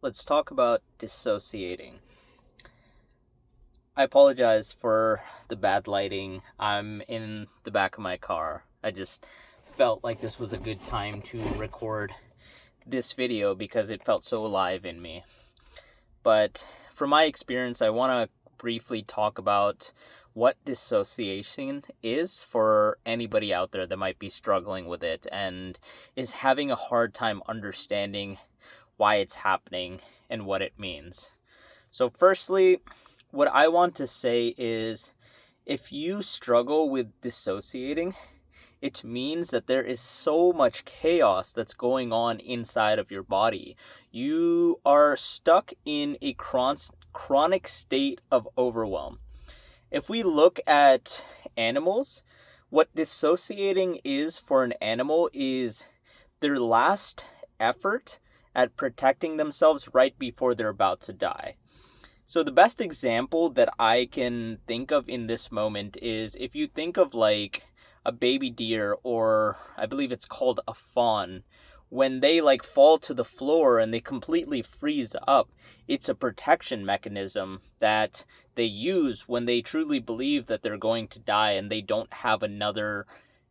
Let's talk about dissociating. I apologize for the bad lighting. I'm in the back of my car. I just felt like this was a good time to record this video because it felt so alive in me. But from my experience, I want to briefly talk about what dissociation is for anybody out there that might be struggling with it and is having a hard time understanding why it's happening and what it means. So firstly, what I want to say is if you struggle with dissociating, it means that there is so much chaos that's going on inside of your body. You are stuck in a chronic state of overwhelm. If we look at animals, what dissociating is for an animal is their last effort at protecting themselves right before they're about to die. So the best example that I can think of in this moment is if you think of like a baby deer, or I believe it's called a fawn, when they like fall to the floor and they completely freeze up, it's a protection mechanism that they use when they truly believe that they're going to die and they don't have another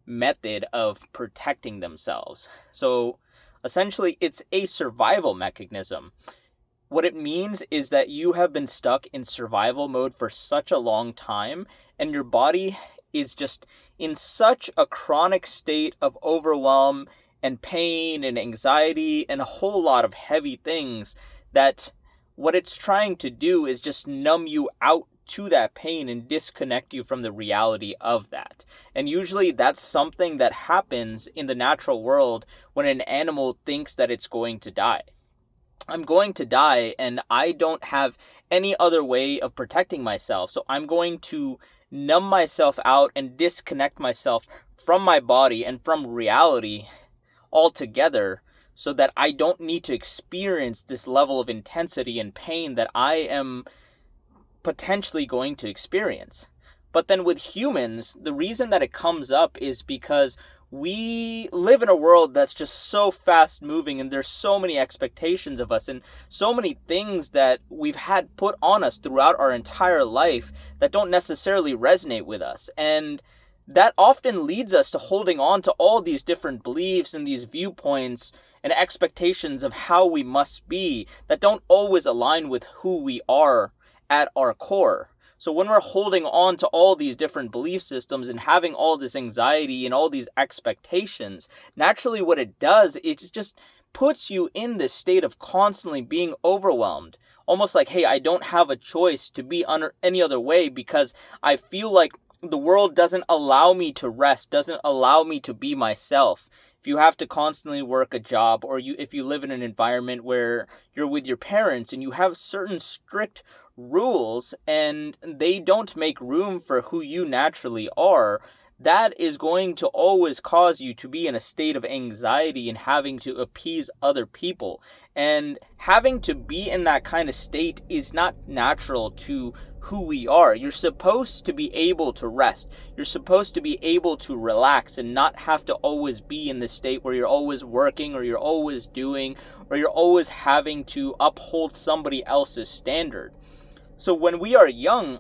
method of protecting themselves. So essentially it's a survival mechanism. What it means is that you have been stuck in survival mode for such a long time, and your body is just in such a chronic state of overwhelm and pain and anxiety and a whole lot of heavy things that what it's trying to do is just numb you out to that pain and disconnect you from the reality of that. And usually that's something that happens in the natural world when an animal thinks that it's going to die. I'm going to die and I don't have any other way of protecting myself. So I'm going to numb myself out and disconnect myself from my body and from reality altogether so that I don't need to experience this level of intensity and pain that I am potentially going to experience. But then with humans, the reason that it comes up is because we live in a world that's just so fast moving and there's so many expectations of us and so many things that we've had put on us throughout our entire life that don't necessarily resonate with us. And that often leads us to holding on to all these different beliefs and these viewpoints and expectations of how we must be that don't always align with who we are at our core. So when we're holding on to all these different belief systems and having all this anxiety and all these expectations, naturally what it does is it just puts you in this state of constantly being overwhelmed. Almost like, hey, I don't have a choice to be under any other way because I feel like the world doesn't allow me to rest, doesn't allow me to be myself. If you have to constantly work a job, or if you live in an environment where you're with your parents and you have certain strict rules and they don't make room for who you naturally are, that is going to always cause you to be in a state of anxiety and having to appease other people. And having to be in that kind of state is not natural to who we are. You're supposed to be able to rest. You're supposed to be able to relax and not have to always be in this state where you're always working or you're always doing or you're always having to uphold somebody else's standard. So when we are young,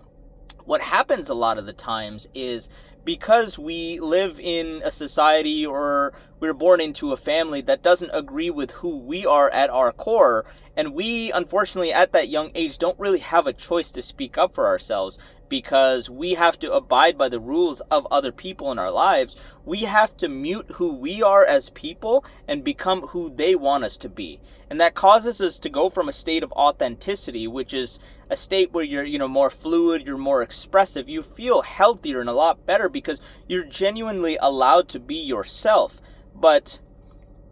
what happens a lot of the times is because we live in a society or we're born into a family that doesn't agree with who we are at our core, and we unfortunately at that young age don't really have a choice to speak up for ourselves because we have to abide by the rules of other people in our lives. We have to mute who we are as people and become who they want us to be. And that causes us to go from a state of authenticity, which is a state where you're more fluid, you're more expressive, you feel healthier and a lot better because you're genuinely allowed to be yourself. But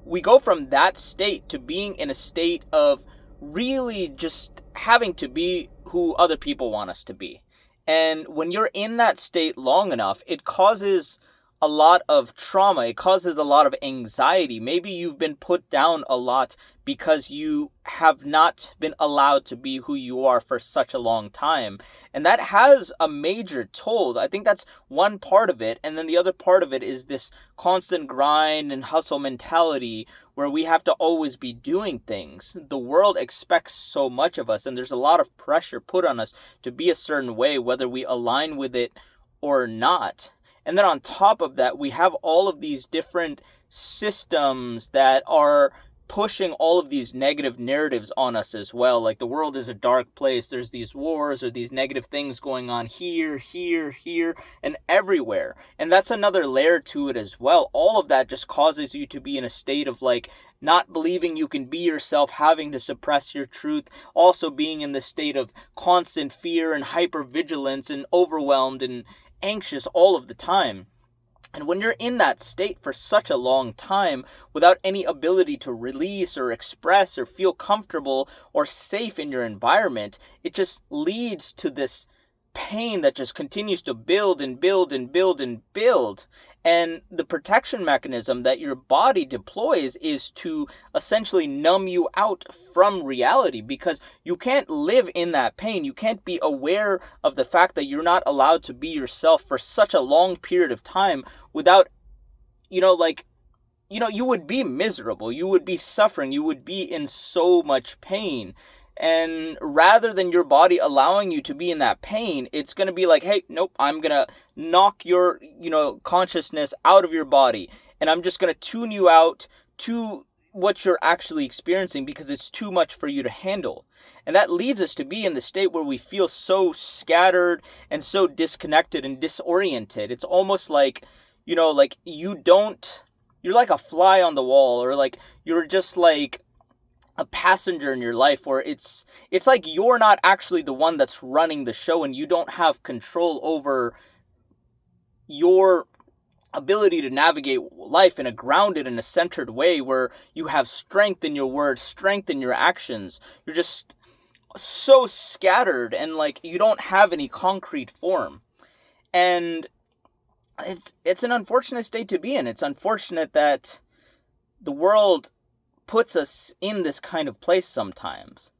we go from that state to being in a state of really just having to be who other people want us to be. And when you're in that state long enough, it causes a lot of trauma. It causes a lot of anxiety. Maybe you've been put down a lot because you have not been allowed to be who you are for such a long time. And that has a major toll. I think that's one part of it. And then the other part of it is this constant grind and hustle mentality where we have to always be doing things. The world expects so much of us, and there's a lot of pressure put on us to be a certain way, whether we align with it or not. And then on top of that, we have all of these different systems that are pushing all of these negative narratives on us as well. Like the world is a dark place. There's these wars or these negative things going on here, and everywhere. And that's another layer to it as well. All of that just causes you to be in a state of like not believing you can be yourself, having to suppress your truth, also being in the state of constant fear and hypervigilance and overwhelmed and anxious all of the time. And when you're in that state for such a long time without any ability to release or express or feel comfortable or safe in your environment, it just leads to this pain that just continues to build and build and build and build. And the protection mechanism that your body deploys is to essentially numb you out from reality, because you can't live in that pain. You can't be aware of the fact that you're not allowed to be yourself for such a long period of time without, you would be miserable. You would be suffering. You would be in so much pain. And rather than your body allowing you to be in that pain, it's going to be like, hey, nope, I'm going to knock your, consciousness out of your body. And I'm just going to tune you out to what you're actually experiencing because it's too much for you to handle. And that leads us to be in the state where we feel so scattered and so disconnected and disoriented. It's almost like, you're like a fly on the wall, or like you're just like a passenger in your life where it's like you're not actually the one that's running the show, and you don't have control over your ability to navigate life in a grounded and a centered way where you have strength in your words, strength in your actions. You're just so scattered and like you don't have any concrete form. And it's an unfortunate state to be in. It's unfortunate that the world puts us in this kind of place sometimes.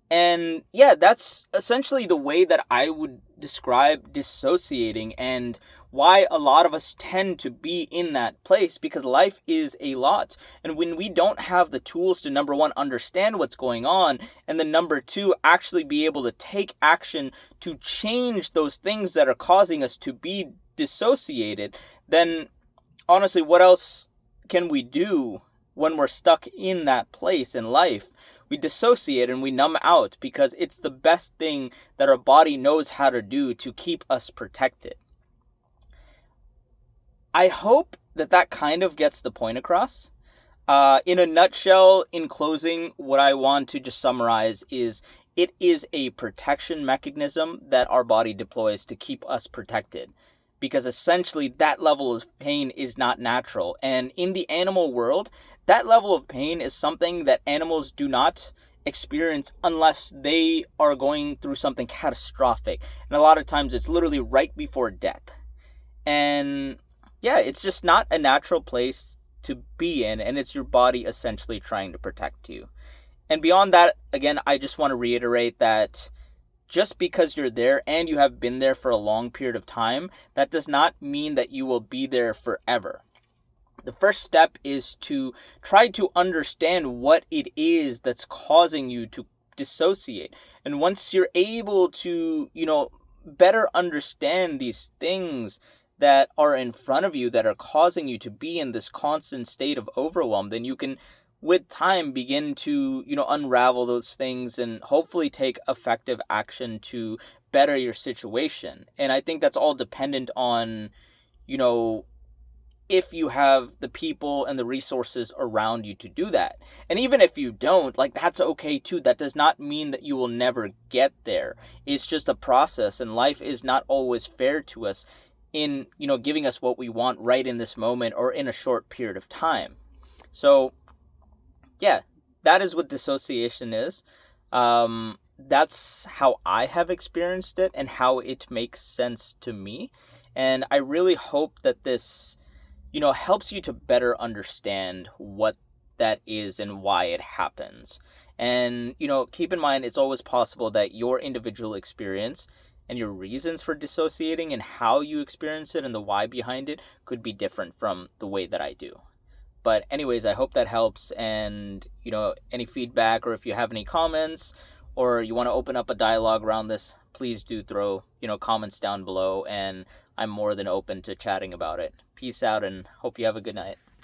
And yeah, that's essentially the way that I would describe dissociating and why a lot of us tend to be in that place, because life is a lot. And when we don't have the tools to, number one, understand what's going on, and then number two, actually be able to take action to change those things that are causing us to be dissociated, then honestly, what else can we do when we're stuck in that place in life? We dissociate and we numb out because it's the best thing that our body knows how to do to keep us protected. I hope that kind of gets the point across. In a nutshell, in closing, what I want to just summarize is it is a protection mechanism that our body deploys to keep us protected. Because essentially that level of pain is not natural. And in the animal world, that level of pain is something that animals do not experience unless they are going through something catastrophic. And a lot of times it's literally right before death. And yeah, it's just not a natural place to be in, and it's your body essentially trying to protect you. And beyond that, again, I just want to reiterate that just because you're there and you have been there for a long period of time, that does not mean that you will be there forever. The first step is to try to understand what it is that's causing you to dissociate. And once you're able to, better understand these things that are in front of you that are causing you to be in this constant state of overwhelm, then you can with time begin to, unravel those things and hopefully take effective action to better your situation. And I think that's all dependent on, if you have the people and the resources around you to do that. And even if you don't, that's okay too. That does not mean that you will never get there. It's just a process, and life is not always fair to us in, giving us what we want right in this moment or in a short period of time. So yeah, that is what dissociation is. That's how I have experienced it and how it makes sense to me. And I really hope that this, helps you to better understand what that is and why it happens. And, keep in mind it's always possible that your individual experience and your reasons for dissociating and how you experience it and the why behind it could be different from the way that I do. But anyways, I hope that helps. And, any feedback, or if you have any comments, or you want to open up a dialogue around this, please do throw, comments down below, and I'm more than open to chatting about it. Peace out, and hope you have a good night.